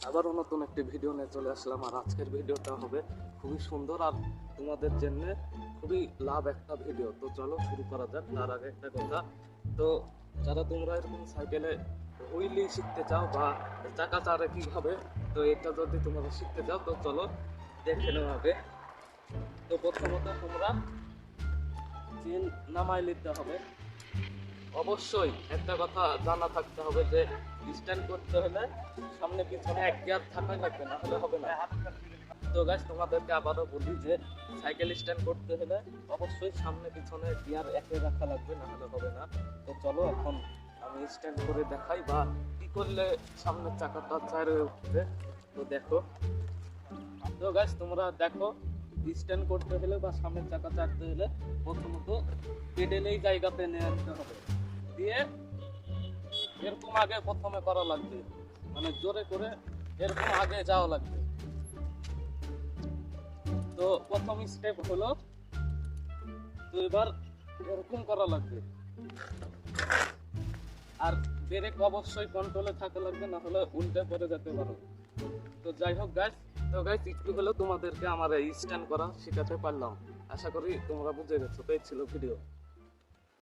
আবারও নতুন একটি ভিডিও নিয়ে চলে আসলাম। আর আজকের ভিডিওটা হবে খুবই সুন্দর আর তোমাদের জন্য খুবই লাভ একটা ভিডিও। তো চলো শুরু করা যাক। তার আগে একটা কথা, তো যারা তোমরা এরকম সাইকেলে হুইলি শিখতে চাও বা চাকা চারে কীভাবে, তো এটা যদি তোমরা শিখতে চাও তো চলো দেখে নেওয়া হবে। তো প্রথমত তোমরা চেন নামাই নিতে হবে। অবশ্যই একটা কথা জানা থাকতে হবে যে স্ট্যান্ড করতে হলে সামনে পিছনে এক গিয়ার থাকাই লাগবে, না হলে হবে না। তো গাইস তোমাদেরকে আবারও বলি যে সাইকেল স্ট্যান্ড করতে হলে অবশ্যই সামনে পিছনে গিয়ার একে রাখা লাগবে, না হলে হবে না। তো চলো এখন আমি স্ট্যান্ড করে দেখাই বা কি করলে সামনের চাকাটা চারে উঠবে, তো দেখো। তো গাইস তোমরা দেখো, স্ট্যান্ড করতে হলে বা সামনের চাকা চাটতে হলে প্রথমত পেডেল এই জায়গাতে নিয়ে আনতে হবে, দিয়ে এরকম আগে প্রথমে করা লাগবে, মানে জোরে করে এরকম আগে যাওয়া লাগবে। তো প্রথম স্টেপ হলো, তো এবার এরকম করা লাগবে। আর ব্রেক অবশ্যই কন্ট্রোলে থাকা লাগবে, না হলে উল্টে পড়ে যেতে পারো। তো যাই হোক গাইস, তো গাইস একটু হলেও তোমাদেরকে আমার এই স্ট্যান্ড করা শেখাতে পারলাম। আশা করি তোমরা বুঝে গেছো। তো এই ছিল ভিডিও।